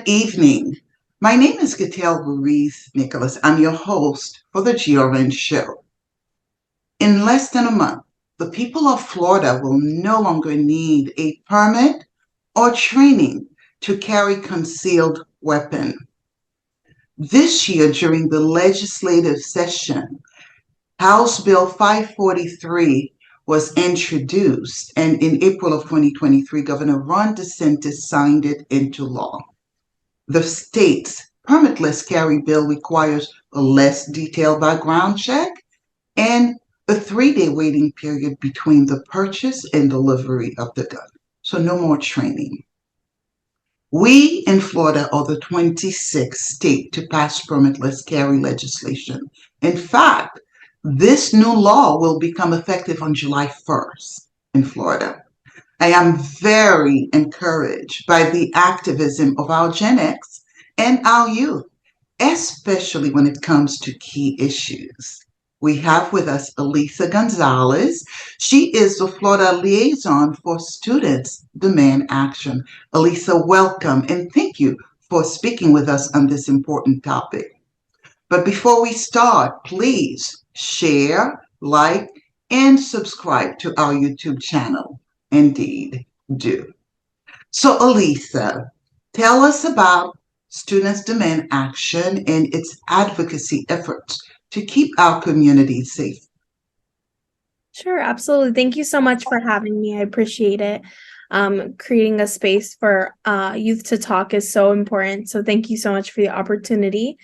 evening. My name is Gatel Ruiz Nicholas. I'm your host for the GRN show. In less than a month, the people of Florida will no longer need a permit or training to carry concealed weapon. This year, during the legislative session, House Bill 543 was introduced, and in April of 2023, Governor Ron DeSantis signed it into law. The state's permitless carry bill requires a less detailed background check and a 3-day waiting period between the purchase and delivery of the gun. So no more training. We in Florida are the 26th state to pass permitless carry legislation. In fact, this new law will become effective on July 1st in Florida. I am very encouraged by the activism of our Gen X and our youth, especially when it comes to key issues. We have with us Alisa Gonzalez. She is the Florida Liaison for Students Demand Action. Alisa, welcome and thank you for speaking with us on this important topic. But before we start, please share, like, and subscribe to our YouTube channel. Indeed, do. So, Alisa, tell us about Students Demand Action and its advocacy efforts to keep our community safe. Sure, absolutely. Thank you so much for having me. I appreciate it. Creating a space for youth to talk is so important. So thank you so much for the opportunity.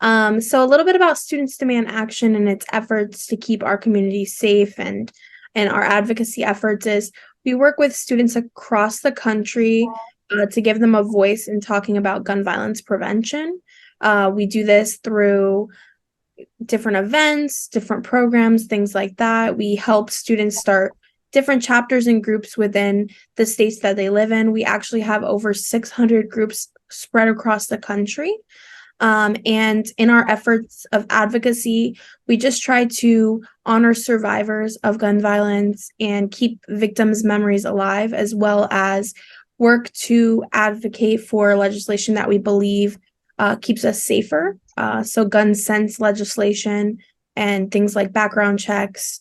So a little bit about Students Demand Action and its efforts to keep our community safe and our advocacy efforts is we work with students across the country to give them a voice in talking about gun violence prevention. We do this through different events, different programs, things like that. We help students start different chapters and groups within the states that they live in. We actually have over 600 groups spread across the country. And in our efforts of advocacy, we just try to honor survivors of gun violence and keep victims' memories alive, as well as work to advocate for legislation that we believe keeps us safer. So gun sense legislation and things like background checks,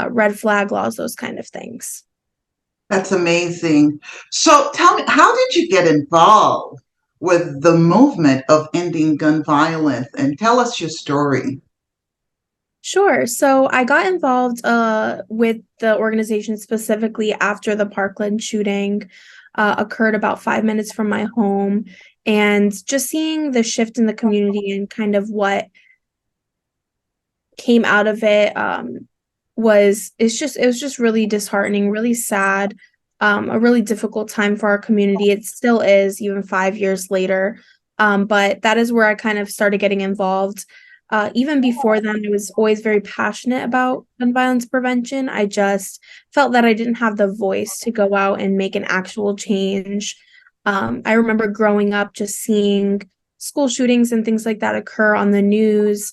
red flag laws, those kind of things. That's amazing. So tell me, how did you get involved with the movement of ending gun violence? And tell us your story. Sure. So I got involved with the organization specifically after the Parkland shooting occurred about 5 minutes from my home, and just seeing the shift in the community and kind of what came out of it it was just really disheartening, really sad, a really difficult time for our community. It still is, even 5 years later. But that is where I kind of started getting involved. Even before then, I was always very passionate about gun violence prevention. I just felt that I didn't have the voice to go out and make an actual change. I remember growing up just seeing school shootings and things like that occur on the news.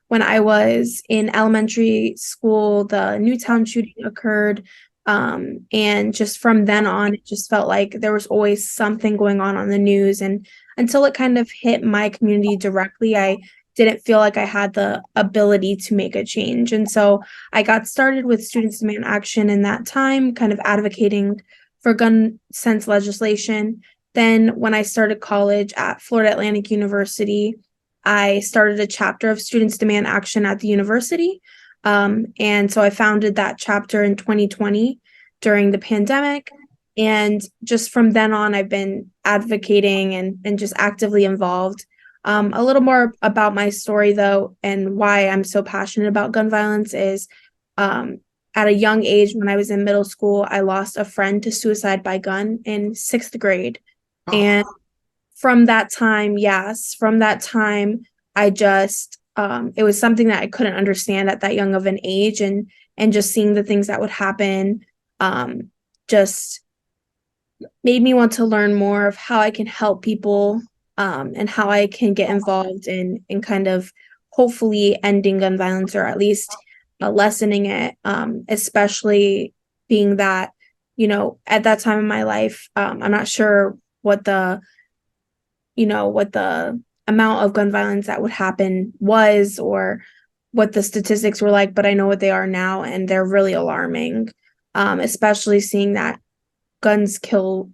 When I was in elementary school, the Newtown shooting occurred. And just from then on, it just felt like there was always something going on the news. And until it kind of hit my community directly, I didn't feel like I had the ability to make a change. And so I got started with Students Demand Action in that time, kind of advocating for gun sense legislation. Then when I started college at Florida Atlantic University, I started a chapter of Students Demand Action at the university. And so I founded that chapter in 2020 during the pandemic. And just from then on, I've been advocating and just actively involved. A little more about my story, though, and why I'm so passionate about gun violence is at a young age, when I was in middle school, I lost a friend to suicide by gun in 6th grade. Oh, And from that time, I just, it was something that I couldn't understand at that young of an age. And just seeing the things that would happen just made me want to learn more of how I can help people and how I can get involved in kind of hopefully ending gun violence, or at least lessening it, especially being that, at that time in my life, I'm not sure what the what the amount of gun violence that would happen was, or what the statistics were like, but I know what they are now, and they're really alarming. Especially seeing that guns kill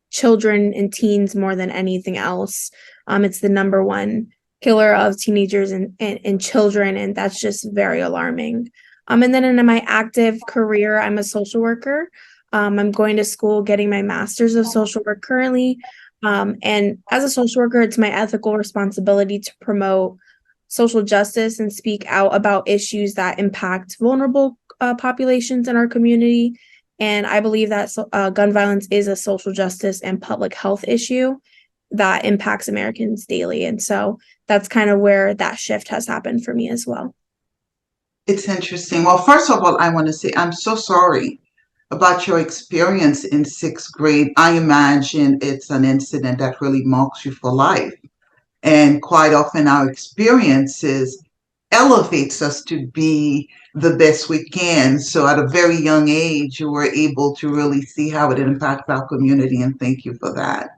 children and teens more than anything else. It's the number one killer of teenagers and children, and that's just very alarming. And then in my active career, I'm a social worker. I'm going to school, getting my master's of social work currently. And as a social worker, it's my ethical responsibility to promote social justice and speak out about issues that impact vulnerable populations in our community. And I believe that gun violence is a social justice and public health issue that impacts Americans daily. And so that's kind of where that shift has happened for me as well. It's interesting. Well, first of all, I want to say I'm so sorry about your experience in sixth grade. I imagine it's an incident that really marks you for life. And quite often our experiences elevates us to be the best we can. So at a very young age, you were able to really see how it impacts our community, and thank you for that.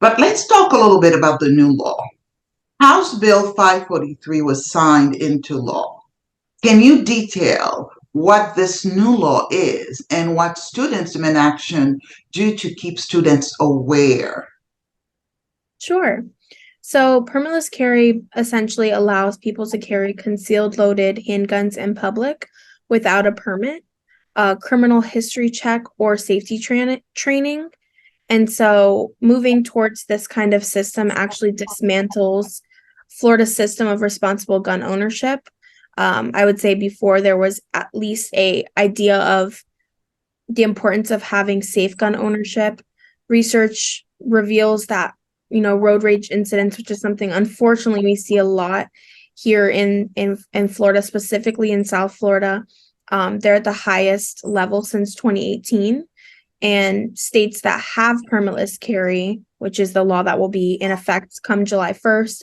But let's talk a little bit about the new law. House Bill 543 was signed into law. Can you detail what this new law is and what students in action do to keep students aware? Sure. So, permitless carry essentially allows people to carry concealed loaded handguns in public without a permit, a criminal history check, or safety training. And so, moving towards this kind of system actually dismantles Florida's system of responsible gun ownership. I would say before there was at least a idea of the importance of having safe gun ownership. Research reveals that, road rage incidents, which is something unfortunately we see a lot here in Florida, specifically in South Florida. They're at the highest level since 2018. And states that have permitless carry, which is the law that will be in effect come July 1st,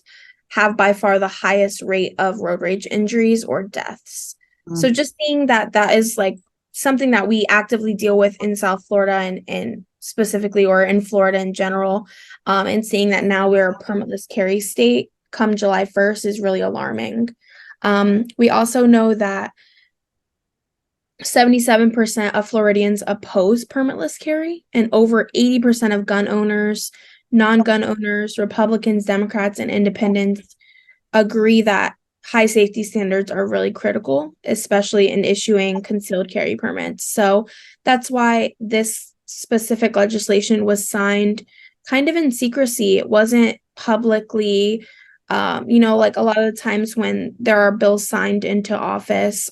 have by far the highest rate of road rage injuries or deaths. So just seeing that that is like something that we actively deal with in South Florida and specifically, or in Florida in general, and seeing that now we're a permitless carry state come July 1st is really alarming. We also know that 77% of Floridians oppose permitless carry, and over 80% of gun owners, non-gun owners, Republicans, Democrats, and independents agree that high safety standards are really critical, especially in issuing concealed carry permits. So that's why this specific legislation was signed kind of in secrecy. It wasn't publicly, like a lot of the times when there are bills signed into office,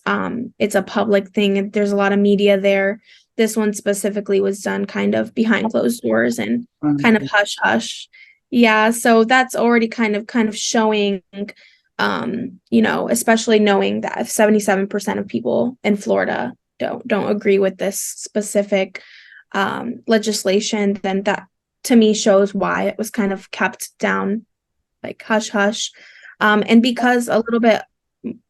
it's a public thing. There's a lot of media there. This one specifically was done kind of behind closed doors and kind of hush hush. Yeah, so that's already kind of showing, especially knowing that if 77% of people in Florida don't agree with this specific legislation, then that to me shows why it was kind of kept down, like hush hush. And because a little bit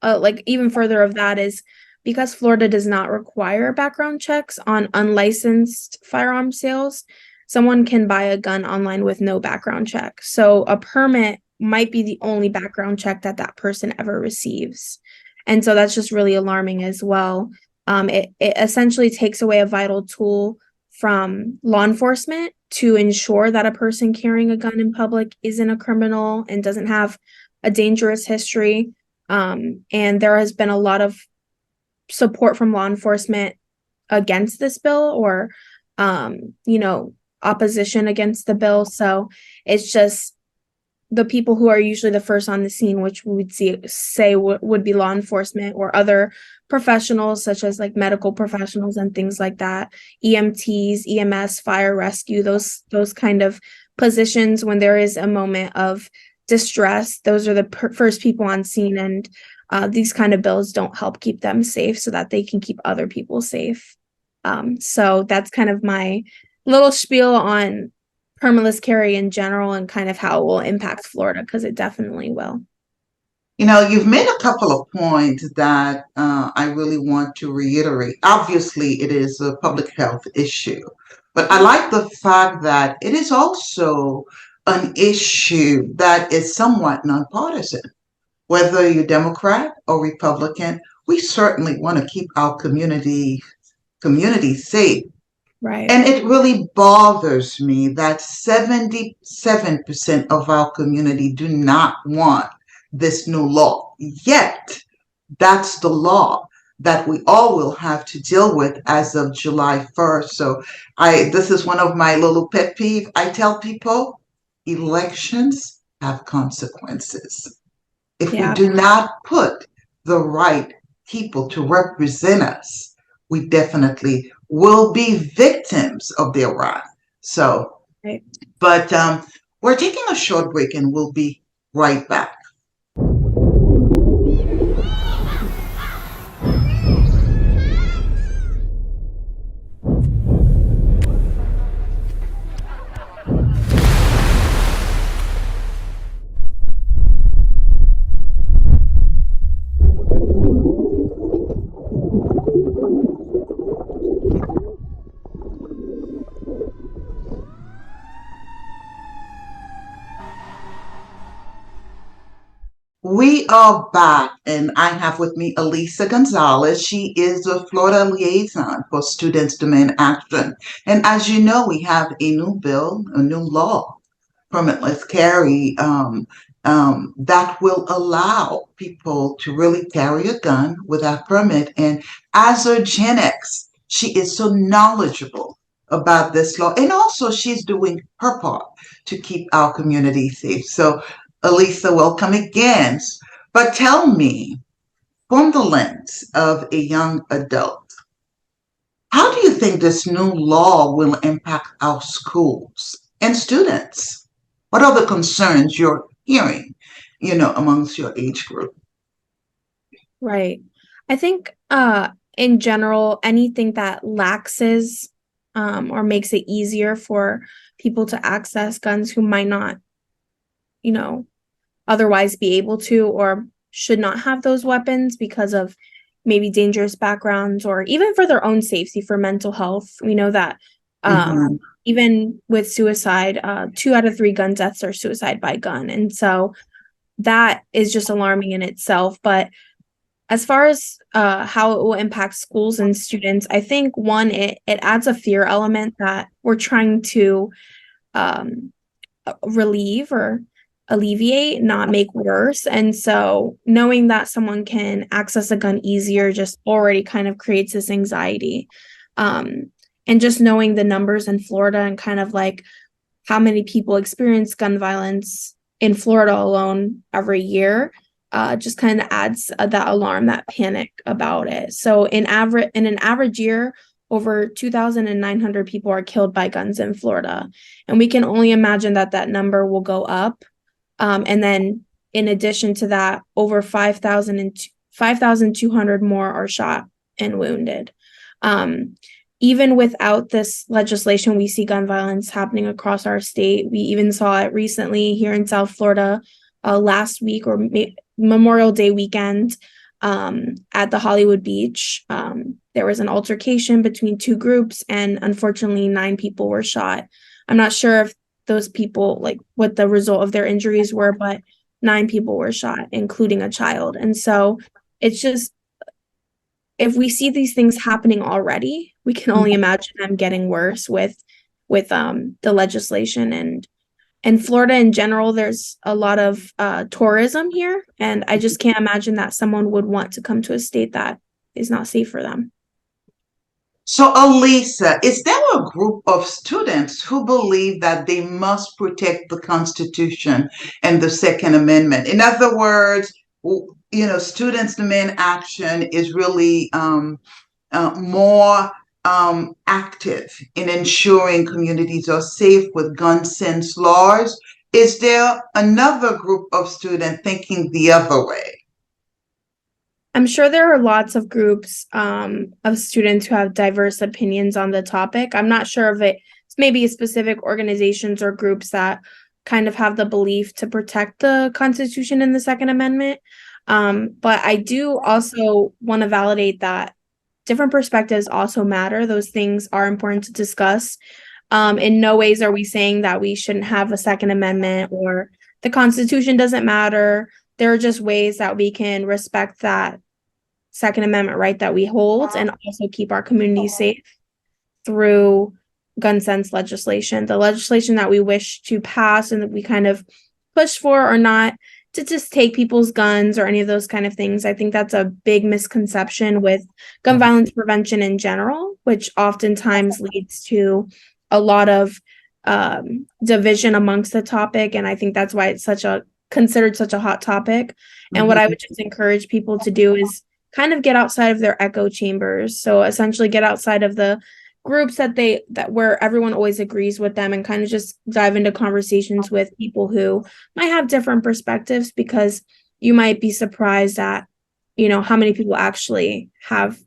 like even further of that is because Florida does not require background checks on unlicensed firearm sales, someone can buy a gun online with no background check. So a permit might be the only background check that that person ever receives. And so that's just really alarming as well. It essentially takes away a vital tool from law enforcement to ensure that a person carrying a gun in public isn't a criminal and doesn't have a dangerous history. And there has been a lot of support from law enforcement against this bill, or, opposition against the bill. So it's just the people who are usually the first on the scene, which we would say would be law enforcement or other professionals, such as like medical professionals and things like that, EMTs, EMS, fire rescue, those kind of positions. When there is a moment of distress, those are the first people on scene, and these kind of bills don't help keep them safe so that they can keep other people safe. So that's kind of my little spiel on permitless carry in general and kind of how it will impact Florida, because it definitely will. You've made a couple of points that I really want to reiterate. Obviously, it is a public health issue, but I like the fact that it is also an issue that is somewhat nonpartisan. Whether you're Democrat or Republican, we certainly want to keep our community safe. Right. And it really bothers me that 77% of our community do not want this new law. Yet, that's the law that we all will have to deal with as of July 1st. So this is one of my little pet peeves. I tell people elections have consequences. If we Yeah. do not put the right people to represent us, we definitely will be victims of their wrath. So, Right. but we're taking a short break and we'll be right back. We are back, and I have with me Alisa Gonzalez. She is the Florida Liaison for Students Demand Action. And as you know, we have a new bill, a new law, permitless carry, that will allow people to really carry a gun without permit. And as a Gen X, she is so knowledgeable about this law. And also, she's doing her part to keep our community safe. So, Alisa, welcome again. But tell me, from the lens of a young adult, how do you think this new law will impact our schools and students? What are the concerns you're hearing, amongst your age group? Right. I think in general, anything that laxes or makes it easier for people to access guns who might not, you know, otherwise be able to or should not have those weapons because of maybe dangerous backgrounds or even for their own safety, for mental health. We know that Mhm. even with suicide, 2 out of 3 gun deaths are suicide by gun. And so that is just alarming in itself. But as far as how it will impact schools and students, I think one, it adds a fear element that we're trying to um, relieve or alleviate, not make worse. And so knowing that someone can access a gun easier just already kind of creates this anxiety. Um, and just knowing the numbers in Florida and kind of like how many people experience gun violence in Florida alone every year, just kind of adds that alarm, that panic about it. So in an average year, over 2,900 people are killed by guns in Florida, and we can only imagine that that number will go up. And then in addition to that, over 5,200 more are shot and wounded. Even without this legislation, we see gun violence happening across our state. We even saw it recently here in South Florida last week or Memorial Day weekend at the Hollywood Beach. There was an altercation between 2 groups, and unfortunately, 9 people were shot. I'm not sure if those people, like what the result of their injuries were, but 9 people were shot, including a child. And so it's just, if we see these things happening already, we can only imagine them getting worse with the legislation. And in Florida in general, there's a lot of tourism here, and I just can't imagine that someone would want to come to a state that is not safe for them. So, Alisa, is there a group of students who believe that they must protect the Constitution and the Second Amendment? In other words, students demand action is really more active in ensuring communities are safe with gun sense laws. Is there another group of students thinking the other way? I'm sure there are lots of groups of students who have diverse opinions on the topic. I'm not sure if it's maybe specific organizations or groups that kind of have the belief to protect the Constitution and the Second Amendment. But I do also want to validate that different perspectives also matter. Those things are important to discuss. In no ways are we saying that we shouldn't have a Second Amendment or the Constitution doesn't matter. There are just ways that we can respect that Second Amendment right that we hold and also keep our community safe through gun sense legislation. The legislation that we wish to pass and that we kind of push for or not to just take people's guns or any of those kind of things. I think that's a big misconception with gun violence prevention in general, which oftentimes leads to a lot of division amongst the topic. And I think that's why it's considered such a hot topic. And what I would just encourage people to do is kind of get outside of their echo chambers. So essentially get outside of the groups that where everyone always agrees with them and kind of just dive into conversations with people who might have different perspectives, because you might be surprised at, how many people actually have,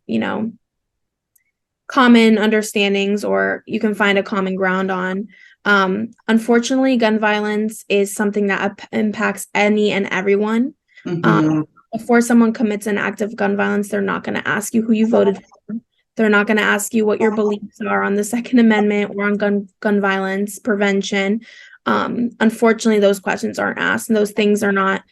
common understandings, or you can find a common ground on. Unfortunately, gun violence is something that impacts any and everyone. Before someone commits an act of gun violence, they're not going to ask you who you voted for. They're not going to ask you what your beliefs are on the Second Amendment or on gun violence prevention. Unfortunately, those questions aren't asked, and those things are not,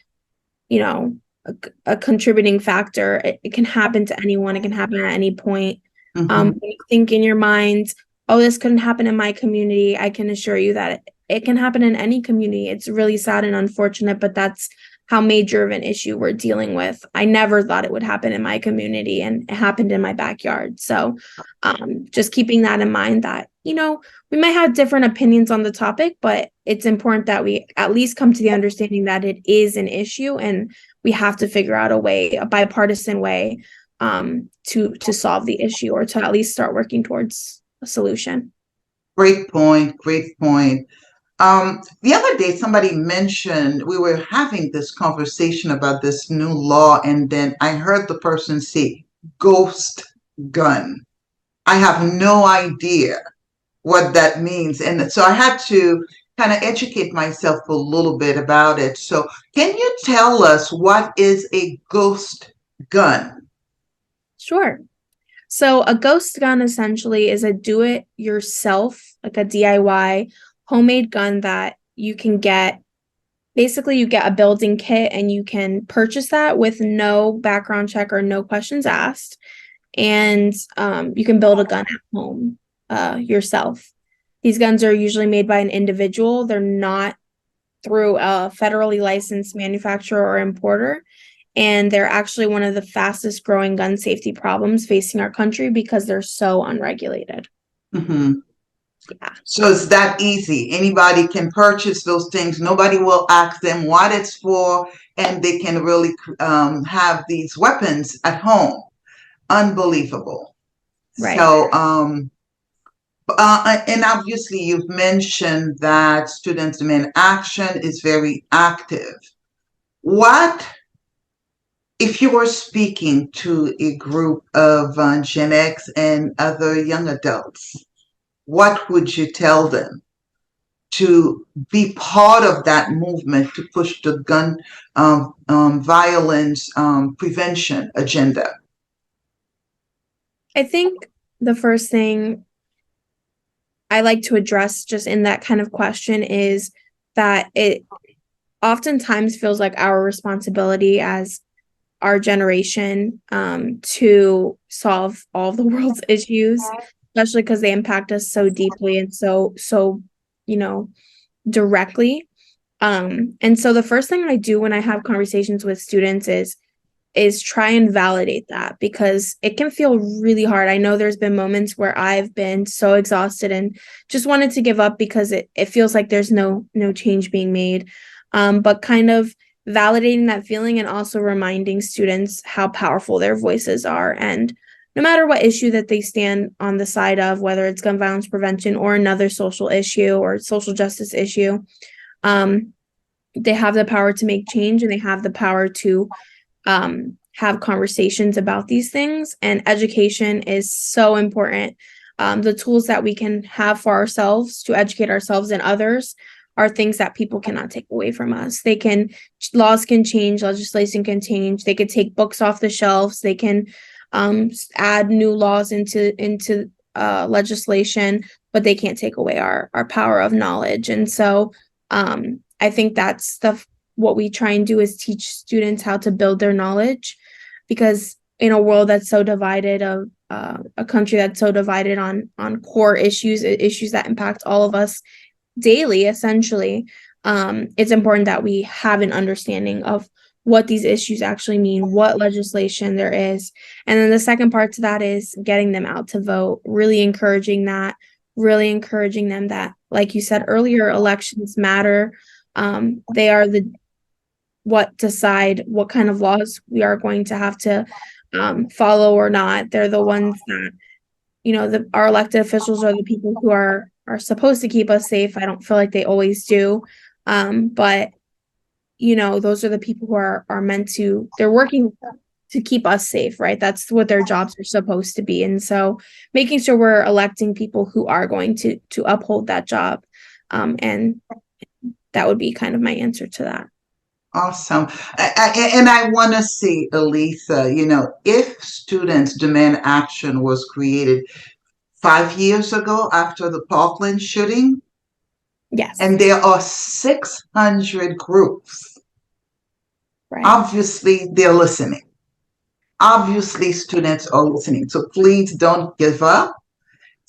a contributing factor. It can happen to anyone. It can happen at any point. When you think in your mind, oh, this couldn't happen in my community, I can assure you that it can happen in any community. It's really sad and unfortunate, but that's how major of an issue we're dealing with. I never thought it would happen in my community, and it happened in my backyard. So just keeping that in mind, that, we might have different opinions on the topic, but it's important that we at least come to the understanding that it is an issue, and we have to figure out a bipartisan way to solve the issue, or to at least start working towards a solution. Great point. The other day, somebody mentioned, we were having this conversation about this new law, and then I heard the person say ghost gun. I have no idea what that means. And so I had to kind of educate myself a little bit about it. So can you tell us what is a ghost gun? Sure. So a ghost gun essentially is a do-it-yourself, like a DIY homemade gun that you can get. Basically, you get a building kit and you can purchase that with no background check or no questions asked. And you can build a gun at home yourself. These guns are usually made by an individual. They're not through a federally licensed manufacturer or importer. And they're actually one of the fastest growing gun safety problems facing our country because they're so unregulated. Yeah. So it's that easy. Anybody can purchase those things. Nobody will ask them what it's for, and they can really have these weapons at home. Unbelievable. Right. So, and obviously you've mentioned that Students Demand Action is very active. What, if you were speaking to a group of Gen X and other young adults, what would you tell them to be part of that movement to push the gun violence prevention agenda? I think the first thing I like to address just in that kind of question is that it oftentimes feels like our responsibility as our generation to solve all of the world's issues, especially because they impact us so deeply and so directly. And so the first thing I do when I have conversations with students is try and validate that, because it can feel really hard. I know there's been moments where I've been so exhausted and just wanted to give up because it feels like there's no change being made. But kind of validating that feeling and also reminding students how powerful their voices are. And no matter what issue that they stand on the side of, whether it's gun violence prevention or another social issue or social justice issue, they have the power to make change, and they have the power to have conversations about these things. And education is so important. The tools that we can have for ourselves to educate ourselves and others are things that people cannot take away from us. Laws can change, legislation can change. They could take books off the shelves. They can add new laws into legislation, but they can't take away our power of knowledge. And so I think that's what we try and do is teach students how to build their knowledge, because in a world that's so divided, a country that's so divided on core issues that impact all of us daily, essentially, it's important that we have an understanding of what these issues actually mean, what legislation there is. And then the second part to that is getting them out to vote, really encouraging them that, like you said earlier, elections matter. They are what decide what kind of laws we are going to have to follow or not. They're the ones that, our elected officials are the people who are supposed to keep us safe. I don't feel like they always do. But those are the people who are meant to, they're working to keep us safe, right? That's what their jobs are supposed to be. And so making sure we're electing people who are going to uphold that job. And that would be kind of my answer to that. Awesome. And I want to see, Alisa, if Students Demand Action was created 5 years ago after the Parkland shooting. Yes. And there are 600 groups. Right. Obviously, they're listening. Obviously, students are listening. So please don't give up.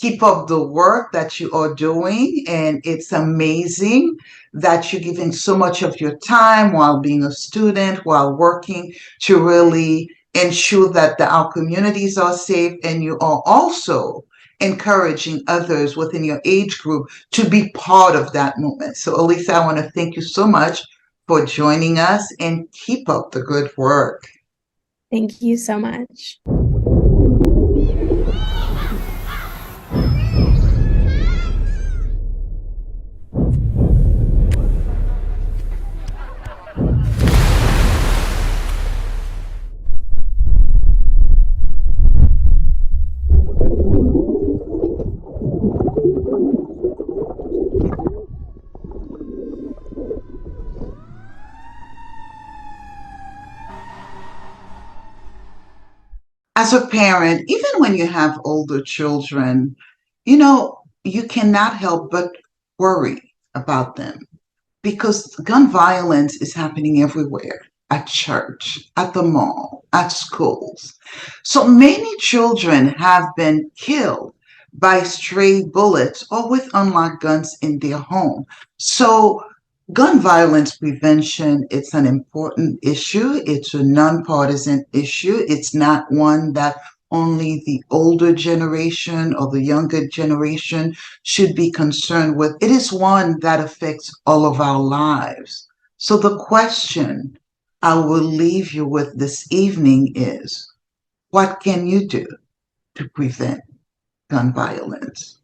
Keep up the work that you are doing. And it's amazing that you're giving so much of your time while being a student, while working to really ensure that our communities are safe. And you are also encouraging others within your age group to be part of that movement. So, Alisa, I want to thank you so much for joining us, and keep up the good work. Thank you so much. As a parent, even when you have older children, you cannot help but worry about them, because gun violence is happening everywhere, at church, at the mall, at schools. So many children have been killed by stray bullets or with unlocked guns in their home. So gun violence prevention, it's an important issue. It's a nonpartisan issue. It's not one that only the older generation or the younger generation should be concerned with. It is one that affects all of our lives. So the question I will leave you with this evening is, what can you do to prevent gun violence?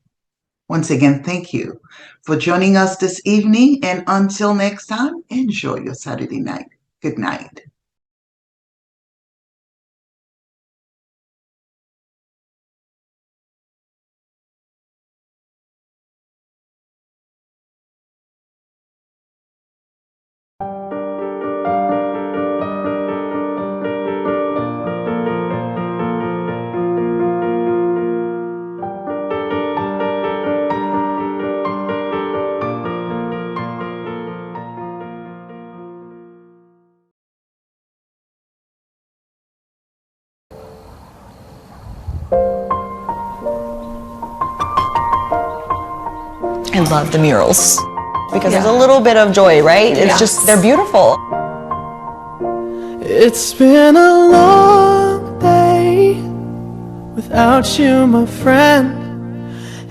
Once again, thank you for joining us this evening, and until next time, enjoy your Saturday night. Good night. I love the murals because there's a little bit of joy, right? It's just, they're beautiful. It's been a long day without you, my friend,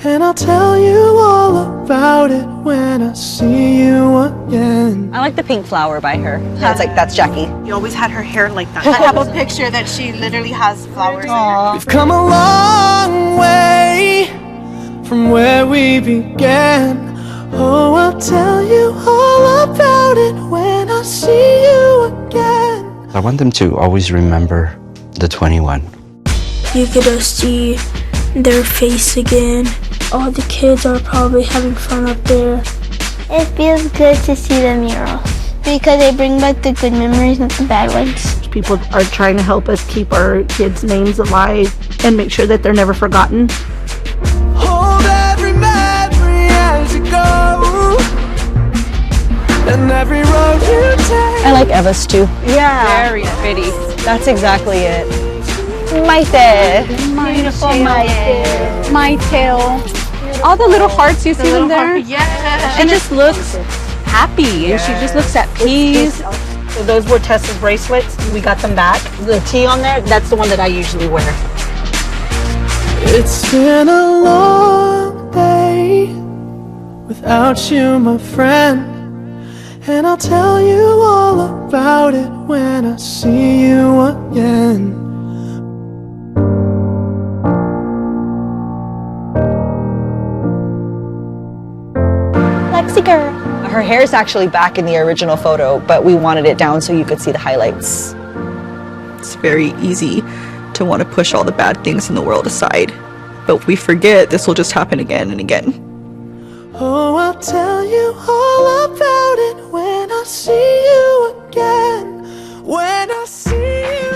and I'll tell you all about it when I see you again. I like the pink flower by her. That's Jackie. You always had her hair like that. I have a picture that she literally has flowers in her. We've come a long way from where we began. Oh, I'll tell you all about it when I see you again. I want them to always remember the 21. You get to see their face again. All the kids are probably having fun up there. It feels good to see the murals because they bring back the good memories, not the bad ones. People are trying to help us keep our kids' names alive and make sure that they're never forgotten. go, and every road you take. I like Eva's too. Yeah. Very pretty. That's exactly it. Maite. Beautiful Maite. My tail. All the little hearts you see in there. Yeah. She just looks happy, and she just looks at peace. So those were Tessa's bracelets. We got them back. The T on there, that's the one that I usually wear. It's been a long day without you, my friend. And I'll tell you all about it when I see you again. Lexi girl. Her hair is actually back in the original photo, but we wanted it down so you could see the highlights. It's very easy to want to push all the bad things in the world aside. But if we forget, this will just happen again and again. Oh, I'll tell you all about it when I see you again. When I see you